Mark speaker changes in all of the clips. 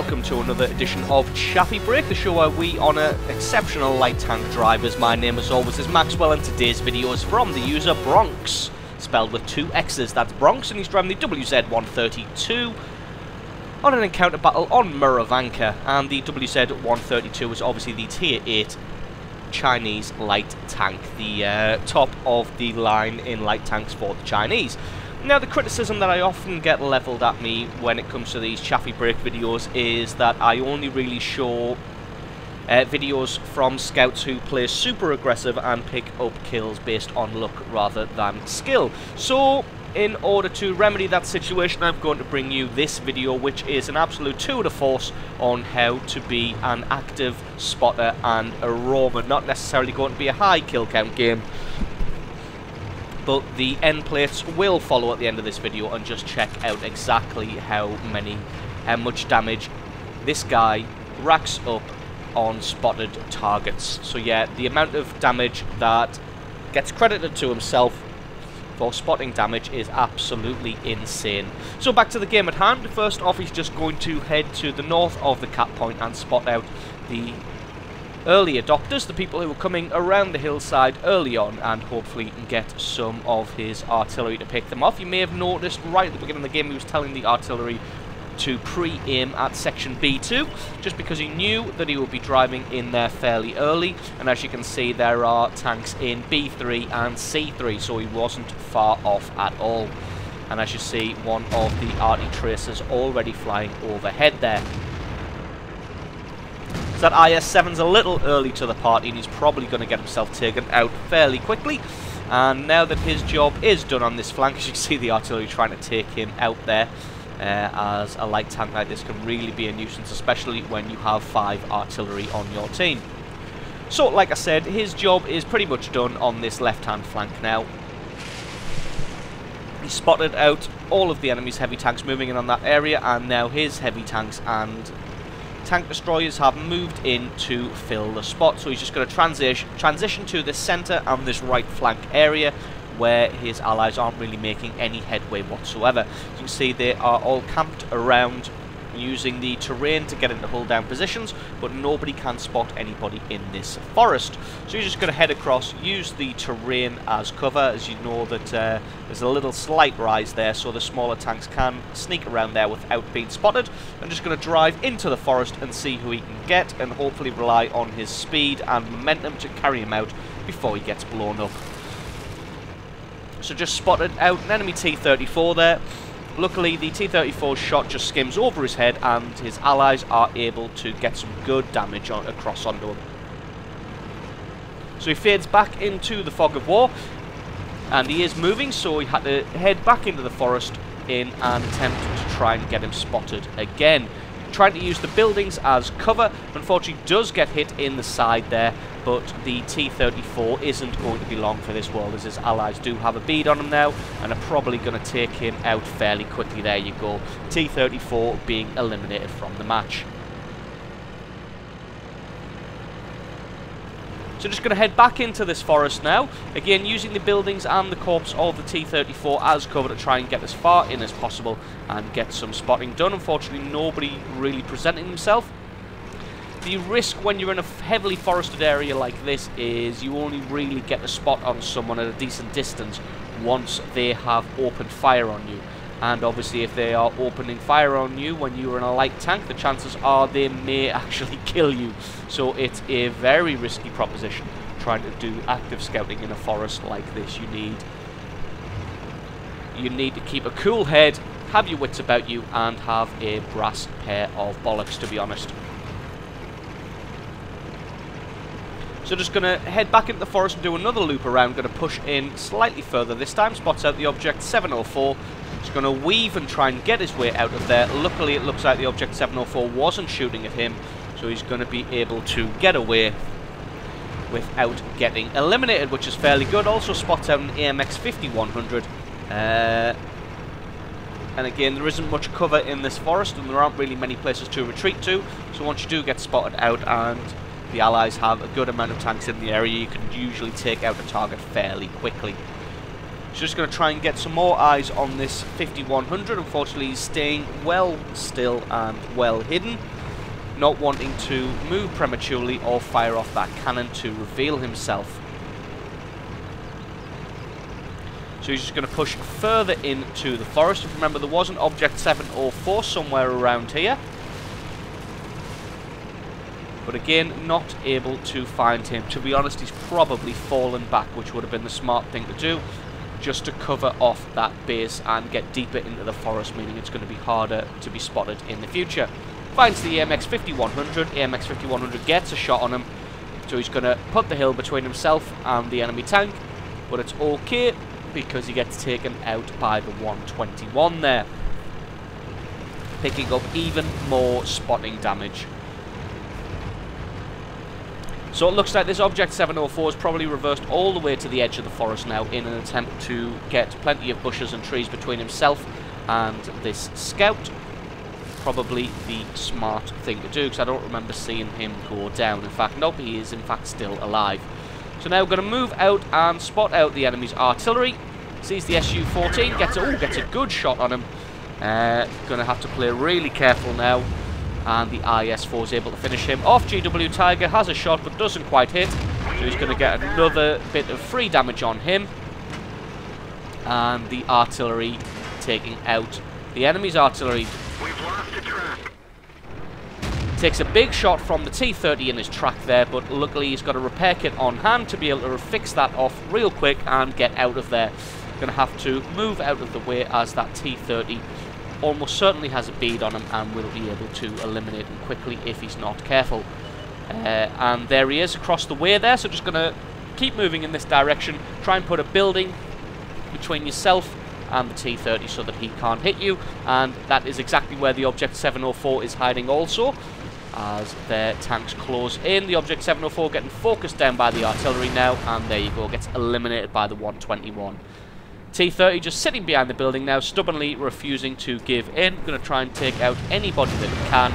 Speaker 1: welcome to another edition of Chaffee Break, the show where we honour exceptional light tank drivers. My name as always is Maxwell, and today's video is from the user Bronxx, spelled with two X's. That's Bronxx, and he's driving the WZ-132 on an encounter battle on Muravanka, and the WZ-132 is obviously the Tier 8 Chinese light tank, the top of the line in light tanks for the Chinese. Now, the criticism that I often get levelled at me when it comes to these Chaffee Break videos is that I only really show videos from scouts who play super aggressive and pick up kills based on luck rather than skill. So, in order to remedy that situation, I'm going to bring you this video, which is an absolute tour de force on how to be an active spotter and a roamer. Not necessarily going to be a high kill count game, but the end plates will follow at the end of this video, and just check out exactly how much damage this guy racks up on spotted targets. So yeah, the amount of damage that gets credited to himself for spotting damage is absolutely insane. So back to the game at hand. First off, he's just going to head to the north of the cap point and spot out the early adopters, the people who are coming around the hillside early on, and hopefully he can get some of his artillery to pick them off. You may have noticed right at the beginning of the game he was telling the artillery to pre-aim at section B2, just because he knew that he would be driving in there fairly early, and as you can see there are tanks in B3 and C3, so he wasn't far off at all. And as you see, one of the arty tracers already flying overhead there. So that IS-7's a little early to the party, and he's probably going to get himself taken out fairly quickly. And now that his job is done on this flank, as you can see the artillery trying to take him out there, as a light tank like this can really be a nuisance, especially when you have 5 artillery on your team. So, like I said, his job is pretty much done on this left-hand flank now. He spotted out all of the enemy's heavy tanks moving in on that area, and now his heavy tanks and tank destroyers have moved in to fill the spot. So he's just going to transition to the centre and this right flank area, where his allies aren't really making any headway whatsoever. You can see they are all camped around using the terrain to get into hold down positions, but nobody can spot anybody in this forest. So you're just going to head across, use the terrain as cover, as you know that there's a little slight rise there, so the smaller tanks can sneak around there without being spotted. I'm just going to drive into the forest and see who he can get, and hopefully rely on his speed and momentum to carry him out before he gets blown up. So just spotted out an enemy T-34 there. Luckily, the T-34's shot just skims over his head, and his allies are able to get some good damage across onto him. So he fades back into the fog of war, and he is moving, so he had to head back into the forest in an attempt to try and get him spotted again. Trying to use the buildings as cover, unfortunately does get hit in the side there, but the T-34 isn't going to be long for this world, as his allies do have a bead on him now and are probably going to take him out fairly quickly. There you go, T-34 being eliminated from the match. So just going to head back into this forest now, again using the buildings and the corpse of the T-34 as cover to try and get as far in as possible and get some spotting done. Unfortunately, nobody really presenting himself. The risk when you're in a heavily forested area like this is you only really get a spot on someone at a decent distance once they have opened fire on you. And obviously if they are opening fire on you when you're in a light tank, the chances are they may actually kill you. So it's a very risky proposition trying to do active scouting in a forest like this. You need to keep a cool head, have your wits about you, and have a brass pair of bollocks, to be honest. So just going to head back into the forest and do another loop around. Going to push in slightly further this time. Spots out the object 704. He's going to weave and try and get his way out of there. Luckily, it looks like the object 704 wasn't shooting at him, so he's going to be able to get away without getting eliminated, which is fairly good. Also spots out an AMX 5100. And again, there isn't much cover in this forest, and there aren't really many places to retreat to. So once you do get spotted out and the allies have a good amount of tanks in the area, you can usually take out a target fairly quickly. So just going to try and get some more eyes on this 5100. Unfortunately, he's staying well still and well hidden, not wanting to move prematurely or fire off that cannon to reveal himself. So he's just going to push further into the forest. If you remember, there was an Object 704 somewhere around here. But again, not able to find him. To be honest, he's probably fallen back, which would have been the smart thing to do, just to cover off that base and get deeper into the forest, meaning it's going to be harder to be spotted in the future. Finds the AMX 5100. AMX 5100 gets a shot on him, so he's going to put the hill between himself and the enemy tank, but it's okay because he gets taken out by the 121 there, picking up even more spotting damage. So it looks like this Object 704 has probably reversed all the way to the edge of the forest now in an attempt to get plenty of bushes and trees between himself and this scout. Probably the smart thing to do, because I don't remember seeing him go down. In fact, nope, he is in fact still alive. So now we're going to move out and spot out the enemy's artillery. Sees the Su-14, gets a good shot on him. Going to have to play really careful now. And the IS-4 is able to finish him off. GW Tiger has a shot but doesn't quite hit. So he's going to get another bit of free damage on him. And the artillery taking out the enemy's artillery.
Speaker 2: We've lost the track.
Speaker 1: Takes a big shot from the T-30 in his track there, but luckily he's got a repair kit on hand to be able to fix that off real quick and get out of there. Going to have to move out of the way as that T-30 almost certainly has a bead on him and will be able to eliminate him quickly if he's not careful. And there he is across the way there, so just going to keep moving in this direction. Try and put a building between yourself and the T-30 so that he can't hit you, and that is exactly where the Object 704 is hiding also. As their tanks close in, the Object 704 getting focused down by the artillery now, and there you go, gets eliminated by the 121. T-30 just sitting behind the building now, stubbornly refusing to give in. Going to try and take out anybody that can,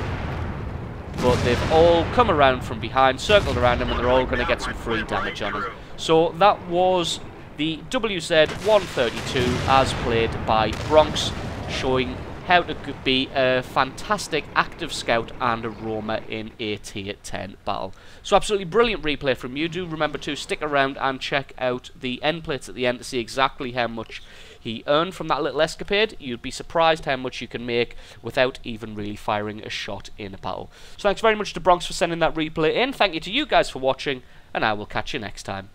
Speaker 1: but they've all come around from behind, circled around him, and they're all going to get some free damage on him. So that was the WZ-132 as played by Bronxx, showing how to be a fantastic active scout and a roamer in a tier 10 battle. So absolutely brilliant replay from you. Do remember to stick around and check out the end plates at the end to see exactly how much he earned from that little escapade. You'd be surprised how much you can make without even really firing a shot in a battle. So thanks very much to Bronxx for sending that replay in. Thank you to you guys for watching, and I will catch you next time.